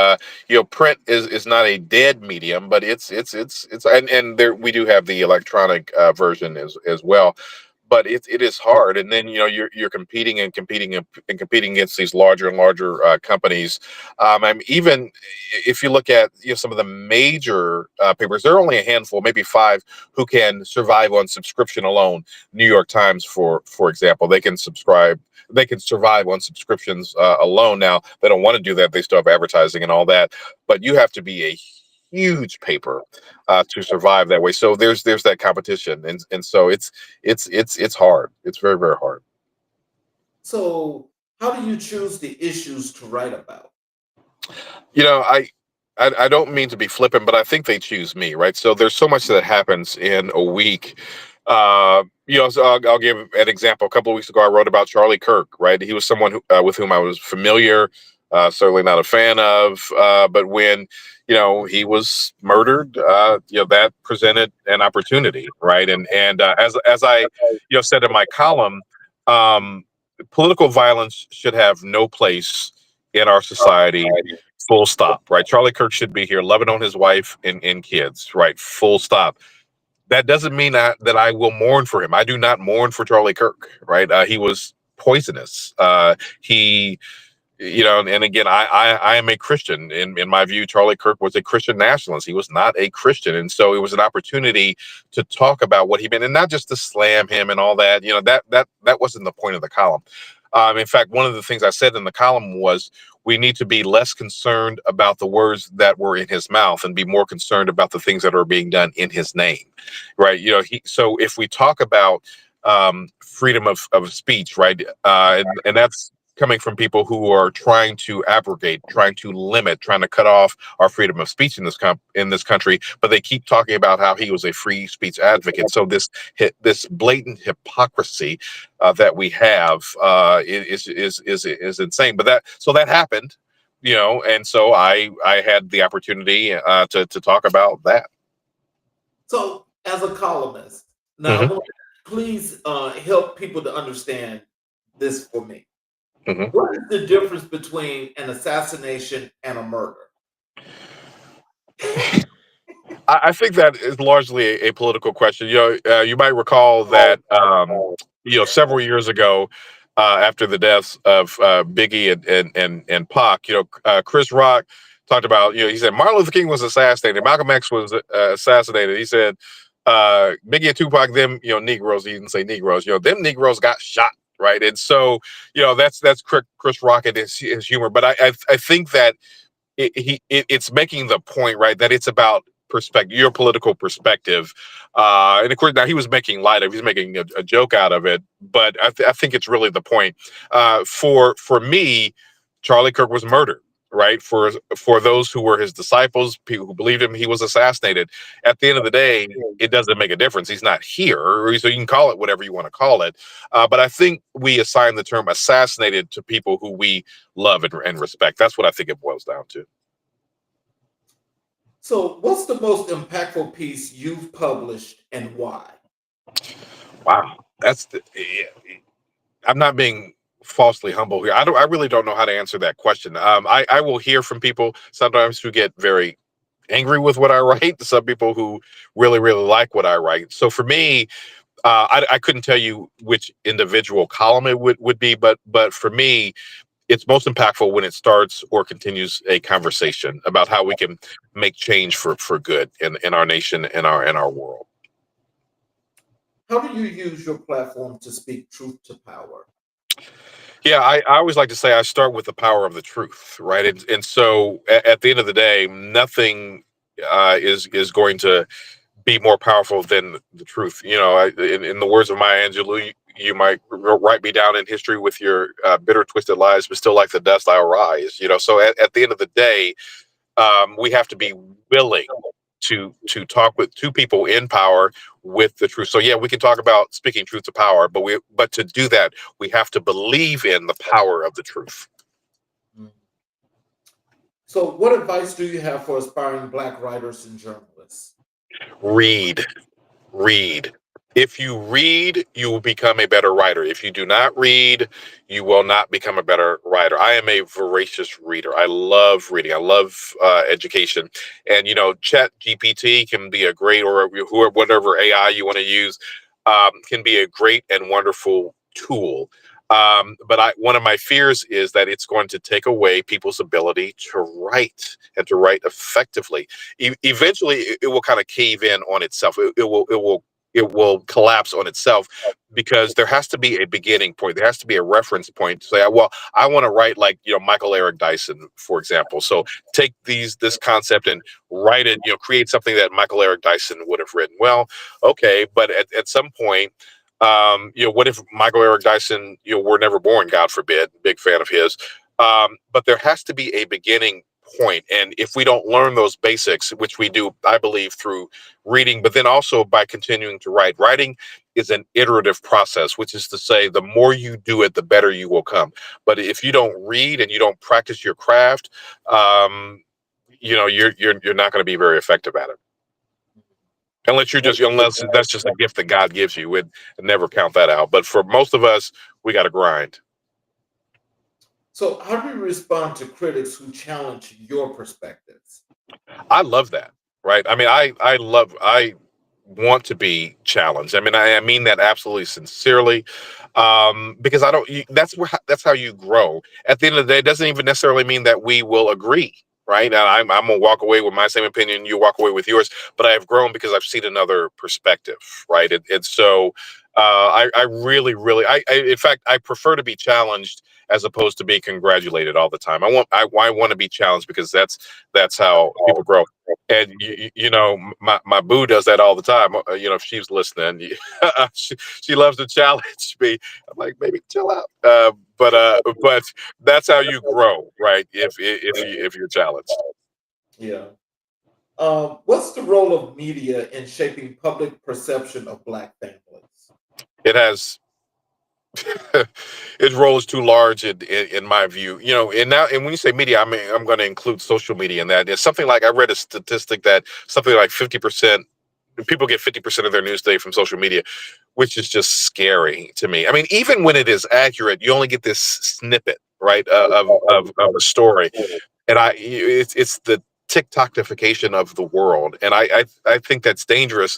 print is not a dead medium, but it's and there we do have the electronic version as well. But it is hard, and then you're competing and competing against these larger and larger companies. I'm even if you look at some of the major papers, there are only a handful, maybe five, who can survive on subscription alone. New York Times, for example, they can survive on subscriptions alone. Now they don't want to do that; they still have advertising and all that, but you have to be a huge paper to survive that way. So there's that competition, and so it's hard. It's very, very hard. So how do you choose the issues to write about? You know, I don't mean to be flippant, but I think they choose me, right? So there's so much that happens in a week. So I'll give an example. A couple of weeks ago, I wrote about Charlie Kirk, right? He was someone with whom I was familiar, certainly not a fan of, but when he was murdered, that presented an opportunity, right? And as I said in my column, um, political violence should have no place in our society. Full stop, right? Charlie Kirk should be here, loving on his wife and kids, right? Full stop. That doesn't mean that I will mourn for him. I do not mourn for Charlie Kirk, right? He was poisonous. He and again, I am a Christian. In my view, Charlie Kirk was a Christian nationalist. He was not a Christian, and so it was an opportunity to talk about what he meant, and not just to slam him and all that. That wasn't the point of the column. In fact, one of the things I said in the column was we need to be less concerned about the words that were in his mouth and be more concerned about the things that are being done in his name, right? So if we talk about freedom of speech, right? And that's coming from people who are trying to abrogate, trying to limit, trying to cut off our freedom of speech in this country. But they keep talking about how he was a free speech advocate. So this blatant hypocrisy that we have is insane. But that happened, and so I had the opportunity to talk about that. So, as a columnist, now Hmm. please help people to understand this for me. Hmm. What is the difference between an assassination and a murder? I think that is largely a political question. You might recall that several years ago, after the deaths of Biggie and Pac, Chris Rock talked about, he said Martin Luther King was assassinated, Malcolm X was assassinated. He said Biggie and Tupac, them, Negroes. He didn't say Negroes. Them Negroes got shot, right? And so, that's Chris Rock and his humor. But I think that it's making the point, right, that it's about perspective, your political perspective, and of course now he's making a joke out of it, but I think it's really the point. For me, Charlie Kirk was murdered, right? For those who were his disciples, people who believed him, he was assassinated. At the end of the day, it doesn't make a difference. He's not here, so you can call it whatever you want to call it. But I think we assign the term assassinated to people who we love and respect. That's what I think it boils down to. So, what's the most impactful piece you've published and why? Wow, I'm not being falsely humble here. I really don't know how to answer that question. I will hear from people sometimes who get very angry with what I write. Some people who really really like what I write. So for me, I couldn't tell you which individual column it would be, but for me, it's most impactful when it starts or continues a conversation about how we can make change for good in our nation and our world. How do you use your platform to speak truth to power? Yeah, I always like to say I start with the power of the truth, right? And so at the end of the day, nothing is going to be more powerful than the truth. In the words of Maya Angelou, you might write me down in history with your bitter, twisted lies, but still like the dust, I'll rise. So at the end of the day, we have to be willing to talk with two people in power with the truth. So yeah, we can talk about speaking truth to power, but to do that, we have to believe in the power of the truth. Mm. So, what advice do you have for aspiring Black writers and journalists? Read. Read. If you read, you will become a better writer. If you do not read, you will not become a better writer. I am a voracious reader. I love reading. I love education. And, Chat GPT can be a great, or whatever AI you want to use, can be a great and wonderful tool. But one of my fears is that it's going to take away people's ability to write and to write effectively. Eventually, it will kind of cave in on itself. It will collapse on itself, because there has to be a beginning point. There has to be a reference point to say, well, I want to write like Michael Eric Dyson, for example. So take this concept and write it. Create something that Michael Eric Dyson would have written. Well, okay, but at some point, what if Michael Eric Dyson, were never born, God forbid, big fan of his. But there has to be a beginning point. And if we don't learn those basics, which we do, I believe, through reading, but then also by continuing to write. Writing is an iterative process, which is to say, the more you do it, the better you will come. But if you don't read and you don't practice your craft, you're not going to be very effective at it. Unless that's just a gift that God gives you, would never count that out. But for most of us, we got to grind. So, how do you respond to critics who challenge your perspectives? I love that. Right. I mean, I want to be challenged. I mean, I mean that absolutely sincerely, because I don't. That's how you grow. At the end of the day, it doesn't even necessarily mean that we will agree. Right. Now, I'm gonna walk away with my same opinion. You walk away with yours. But I have grown because I've seen another perspective. Right. And so, I really, really, in fact, I prefer to be challenged as opposed to be congratulated all the time. I want to be challenged because that's how people grow. And my boo does that all the time. If she's listening, she loves to challenge me. I'm like, baby, chill out. But that's how you grow, right? If you're challenged, Yeah. What's the role of media in shaping public perception of Black families? it has its role is too large in my view. And when you say media, I mean I'm going to include social media in that. It's something like I read a statistic that something like 50% people get 50% of their news today from social media, which is just scary to me. I mean, even when it is accurate, you only get this snippet, right, of a story, and it's the TikTokification of the world, and I think that's dangerous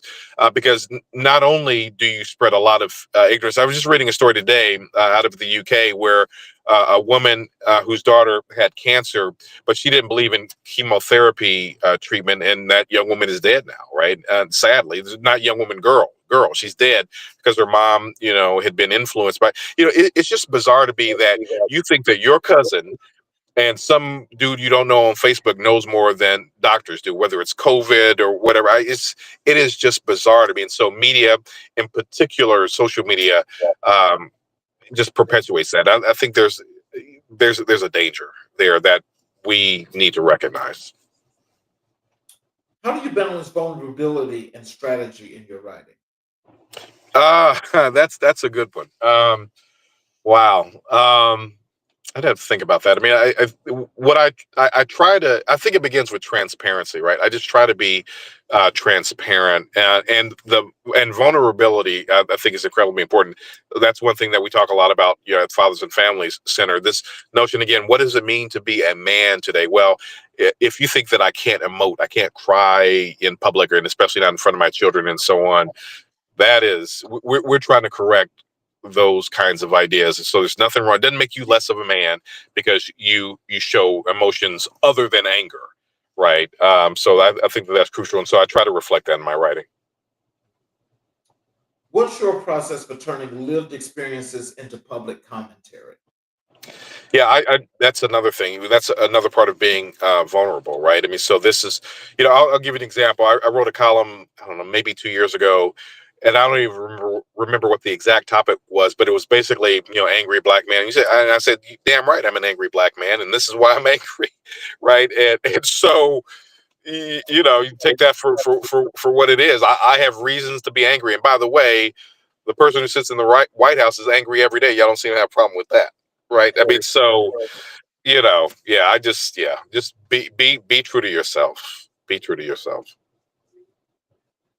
because not only do you spread a lot of ignorance. I was just reading a story today out of the UK where a woman whose daughter had cancer, but she didn't believe in chemotherapy treatment, and that young woman is dead now, right? Sadly, this is not young woman, girl, she's dead because her mom, had been influenced by, it's just bizarre to be that you think that your cousin and some dude you don't know on Facebook knows more than doctors do, whether it's COVID or whatever. It is just bizarre to me. And so media, in particular, social media, um, just perpetuates that. I think there's a danger there that we need to recognize. How do you balance vulnerability and strategy in your writing? That's a good one. Wow. I'd have to think about that. I mean, I try to. I think it begins with transparency, right? I just try to be transparent, and vulnerability. I think is incredibly important. That's one thing that we talk a lot about, at Fathers and Families Center. This notion again. What does it mean to be a man today? Well, if you think that I can't emote, I can't cry in public, and especially not in front of my children, and so on, that is we're trying to correct those kinds of ideas. So there's nothing wrong. It doesn't make you less of a man because you show emotions other than anger, right? So I think that's crucial, and so I try to reflect that in my writing. What's your process for turning lived experiences into public commentary? Yeah, that's another thing. That's another part of being vulnerable, right? I mean, so this is, I'll give you an example. I wrote a column, I don't know, maybe 2 years ago, and I don't even remember what the exact topic was, but it was basically, angry black man. And I said, damn right, I'm an angry black man, and this is why I'm angry, right? And so, you take that for what it is. I have reasons to be angry, and by the way, the person who sits in the White House is angry every day. Y'all don't seem to have a problem with that, right? I mean, so yeah, just be true to yourself. Be true to yourself.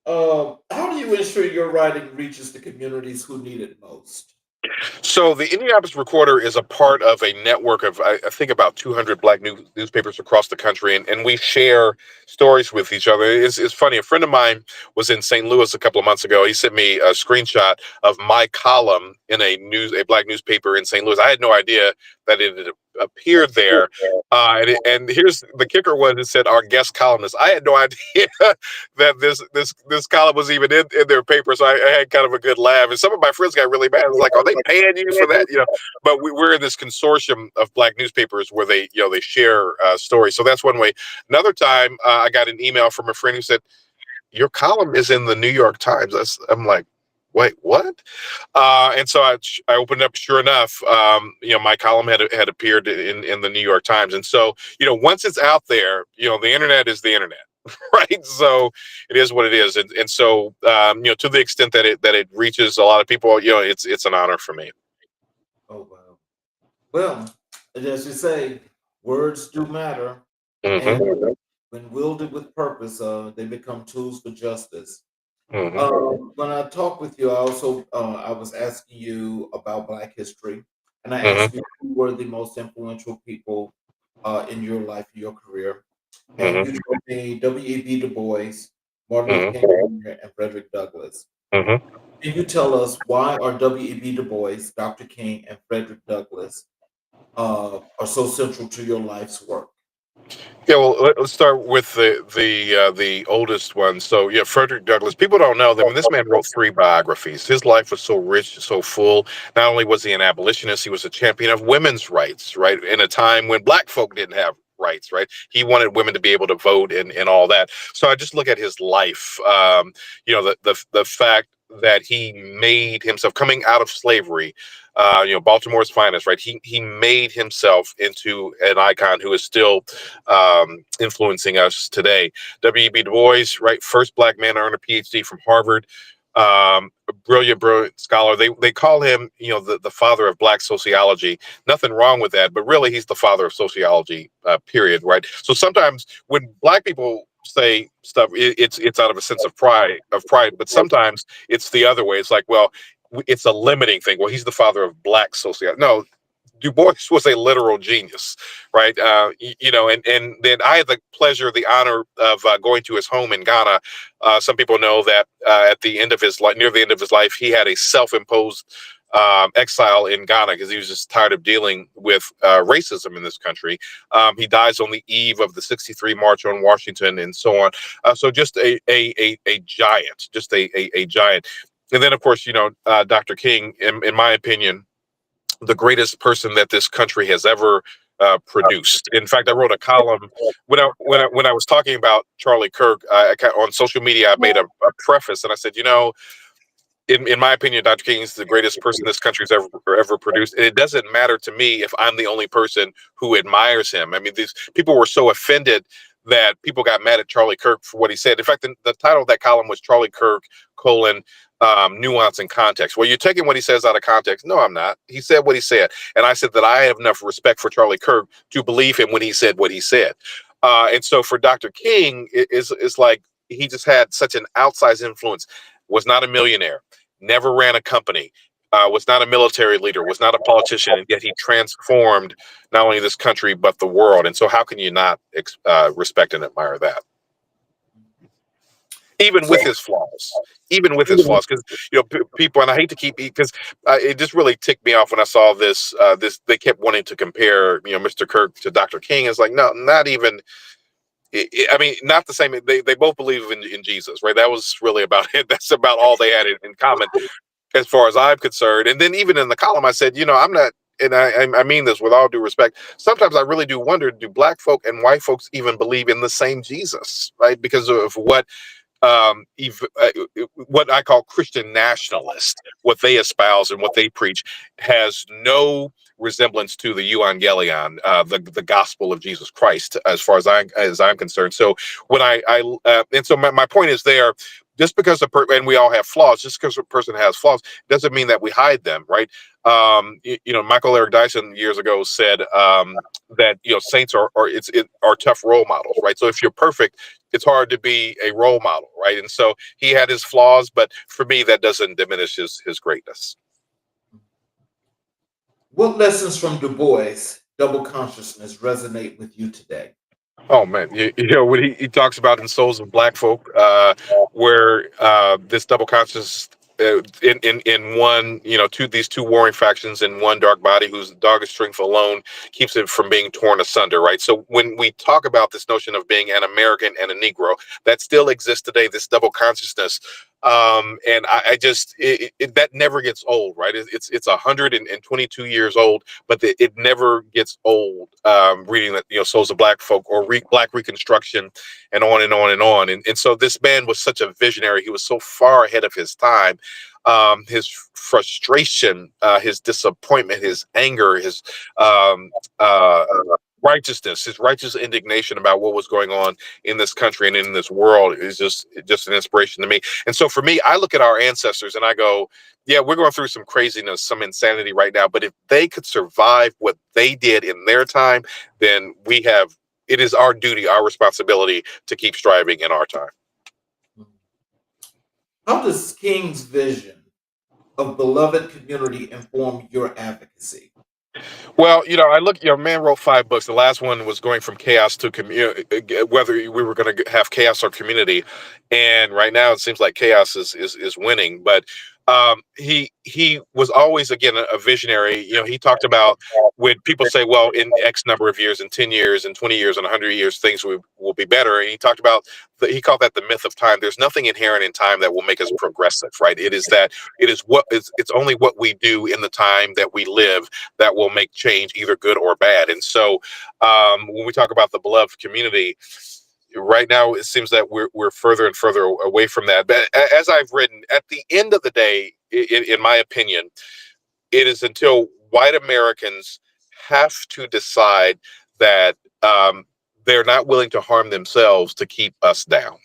How do you ensure your writing reaches the communities who need it most? So the Indianapolis Recorder is a part of a network of I think about 200 black newspapers across the country, and we share stories with each other. It's funny. A friend of mine was in St. Louis a couple of months ago. He sent me a screenshot of my column in a black newspaper in St. Louis. I had no idea that it had appeared there. And here's the kicker: was it said our guest columnist. I had no idea that this column was even in their paper. So I had kind of a good laugh. And some of my friends got really mad. I was like, "Are they paying you for that?" But we're in this consortium of black newspapers where they share stories. So that's one way. Another time, I got an email from a friend who said, "Your column is in the New York Times." I'm like, "Wait, what?" And so I opened up. Sure enough, my column had appeared in the New York Times. And so once it's out there, the internet is the internet. Right, so it is what it is, and so to the extent that it reaches a lot of people, it's an honor for me. Oh, wow. Well, as you say, words do matter. And Hmm. when wielded with purpose, they become tools for justice. Hmm. When I talked with you, I was asking you about Black history, and I asked Hmm. you who were the most influential people in your life, your career, and you Hmm. told me W.E.B. Du Bois, Martin Luther Hmm. King Jr., and Frederick Douglass. Hmm. Can you tell us why are W.E.B. Du Bois, Dr. King, and Frederick Douglass are so central to your life's work? Yeah, well, let's start with the oldest one. So, yeah, Frederick Douglass. People don't know that. I mean, this man wrote three biographies. His life was so rich, so full. Not only was he an abolitionist, he was a champion of women's rights. Right, in a time when black folk didn't have rights. Right, he wanted women to be able to vote and all that. So I just look at his life. The fact that he made himself coming out of slavery. Baltimore's finest. Right, he made himself into an icon who is still influencing us today. W.E.B. Du Bois, right, first black man to earn a PhD from Harvard, a brilliant scholar. They call him, the father of black sociology. Nothing wrong with that, but really he's the father of sociology. Period. Right. So sometimes when black people say stuff, it's out of a sense of pride, but sometimes it's the other way. It's like, well, it's a limiting thing. Well, he's the father of black sociology. No, Du Bois was a literal genius, right? And then I had the pleasure, the honor of going to his home in Ghana. Some people know that at the end of his life, near the end of his life, he had a self-imposed exile in Ghana because he was just tired of dealing with racism in this country. He dies on the eve of the '63 March on Washington and so on. So just a giant, just a giant. And then, of course, Dr. King, in my opinion, the greatest person that this country has ever produced. In fact, I wrote a column when I was talking about Charlie Kirk. On social media, I made a preface, and I said, in my opinion, Dr. King is the greatest person this country's ever produced. And it doesn't matter to me if I'm the only person who admires him. I mean, these people were so offended that people got mad at Charlie Kirk for what he said. In fact, the title of that column was Charlie Kirk, nuance and context. Well, you're taking what he says out of context. No, I'm not. He said what he said. And I said that I have enough respect for Charlie Kirk to believe him when he said what he said. And so for Dr. King, it's like he just had such an outsized influence, was not a millionaire, never ran a company, was not a military leader, was not a politician, and yet he transformed not only this country but the world. And so, how can you not respect and admire that? Even with his flaws, because people, and I hate to keep because it just really ticked me off when I saw this. They kept wanting to compare, Mr. Kirk to Dr. King. It's like, no, not even. I mean, not the same. They both believe in Jesus, right? That was really about it. That's about all they had in common, as far as I'm concerned. And then even in the column, I said, I'm not, and I mean this with all due respect. Sometimes I really do wonder: do black folk and white folks even believe in the same Jesus, right? Because of what I call Christian nationalist, what they espouse and what they preach has no resemblance to the Evangelion, the gospel of Jesus Christ, as far as I'm concerned. So when and so my point is there. Just because and we all have flaws, just because a person has flaws doesn't mean that we hide them, right? Michael Eric Dyson years ago said that saints are tough role models, right? So if you're perfect, it's hard to be a role model, right? And so he had his flaws, but for me, that doesn't diminish his greatness. What lessons from Du Bois' double consciousness resonate with you today? Oh man, what he talks about in Souls of Black Folk, where this double conscious in one, these two warring factions in one dark body whose dogged strength alone keeps it from being torn asunder, right? So when we talk about this notion of being an American and a Negro, that still exists today, this double consciousness. And I just that never gets old, right? It's 122 years old, but it never gets old. Reading that, Souls of Black Folk or Black Reconstruction, and on and on and on. And so this man was such a visionary. He was so far ahead of his time. His frustration, his disappointment, his anger, his righteousness, his righteous indignation about what was going on in this country and in this world is just an inspiration to me. And so for me, I look at our ancestors and I go, yeah, we're going through some craziness, some insanity right now, but if they could survive what they did in their time, then it is our duty, our responsibility to keep striving in our time. How does King's vision of beloved community inform your advocacy? Well, I look, man wrote 5 books. The last one was going from chaos to community, whether we were going to have chaos or community. And right now it seems like chaos is winning. But He was always again a visionary. He talked about when people say, well, in X number of years, in 10 years, in 20 years, in 100 years, things will be better. And he talked about he called that the myth of time. There's nothing inherent in time that will make us progressive, right? It's only what we do in the time that we live that will make change either good or bad. And so when we talk about the beloved community, right now it seems that we're further and further away from that. But as I've written, at the end of the day, in my opinion, it is until white Americans have to decide that they're not willing to harm themselves to keep us down,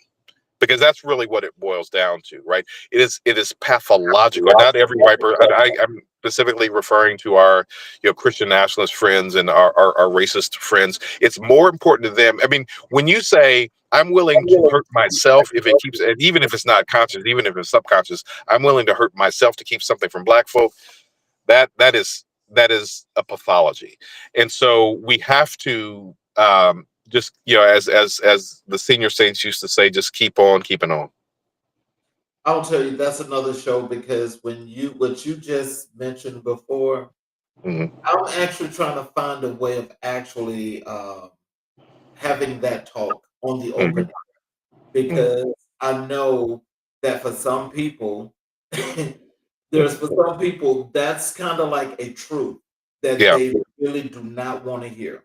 because that's really what it boils down to, right? It is pathological. Not every white person. I'm specifically referring to our Christian nationalist friends and our racist friends. It's more important to them. I mean, when you say I'm willing to hurt myself if it keeps, and even if it's not conscious, even if it's subconscious, I'm willing to hurt myself to keep something from black folk. That is a pathology, and so we have to just as the senior saints used to say, just keep on keeping on. I'll tell you that's another show because when you what you just mentioned before, Mhm. I'm actually trying to find a way of actually having that talk on the Mhm. open because I know that for some people, there's for some people that's kind of like a truth that Yeah, they really do not want to hear.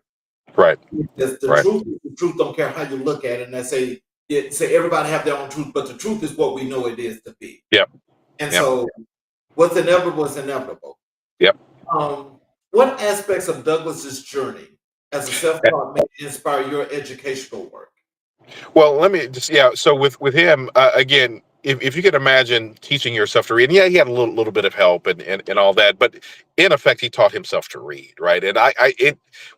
right, Because the right. truth is the truth, don't care how you look at it. And I say everybody have their own truth, but the truth is what we know it is to be. Yep, And yep, so what's inevitable is inevitable. yep. Um, what aspects of Douglas's journey as a self-taught man inspire your educational work? Well, let me just So with him again, if you can imagine teaching yourself to read, and yeah, he had a little bit of help and all that, but in effect, he taught himself to read, right? And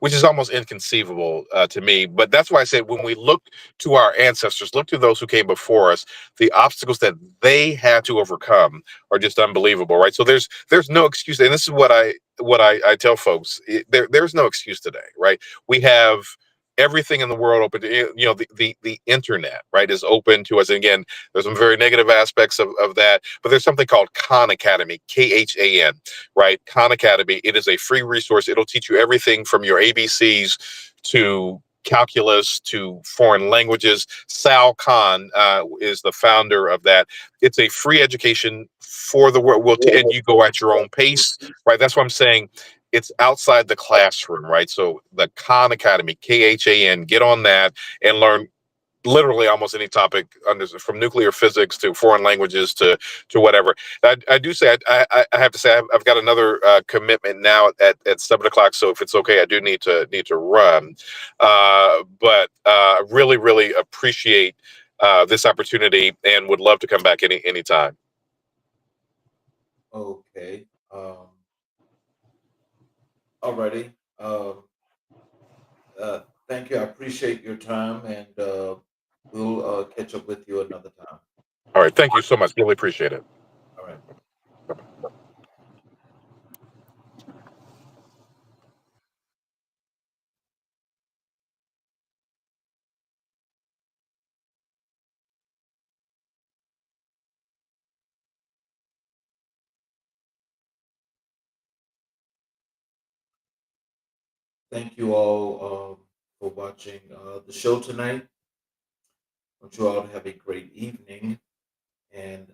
which is almost inconceivable to me. But that's why I said when we look to our ancestors, look to those who came before us, the obstacles that they had to overcome are just unbelievable, right? So there's no excuse, and this is what I tell folks. There's no excuse today, right? We have everything in the world open to the internet, right, is open to us. And again, there's some very negative aspects of that, but there's something called Khan Academy, KHAN, right? Khan Academy. It is a free resource. It'll teach you everything from your ABCs to calculus to foreign languages. Sal Khan is the founder of that. It's a free education for the world. And you go at your own pace, right? That's what I'm saying. It's outside the classroom, right? So the Khan Academy, KHAN, get on that and learn literally almost any topic from nuclear physics to foreign languages to whatever. I do say I have to say I've got another commitment now at 7 o'clock. So if it's okay, I do need to run. But really appreciate this opportunity and would love to come back anytime. Okay. Alrighty. Uh, Thank you. I appreciate your time, and we'll catch up with you another time. All right, thank you so much. Really appreciate it. All right. Thank you all for watching the show tonight. I want you all to have a great evening, and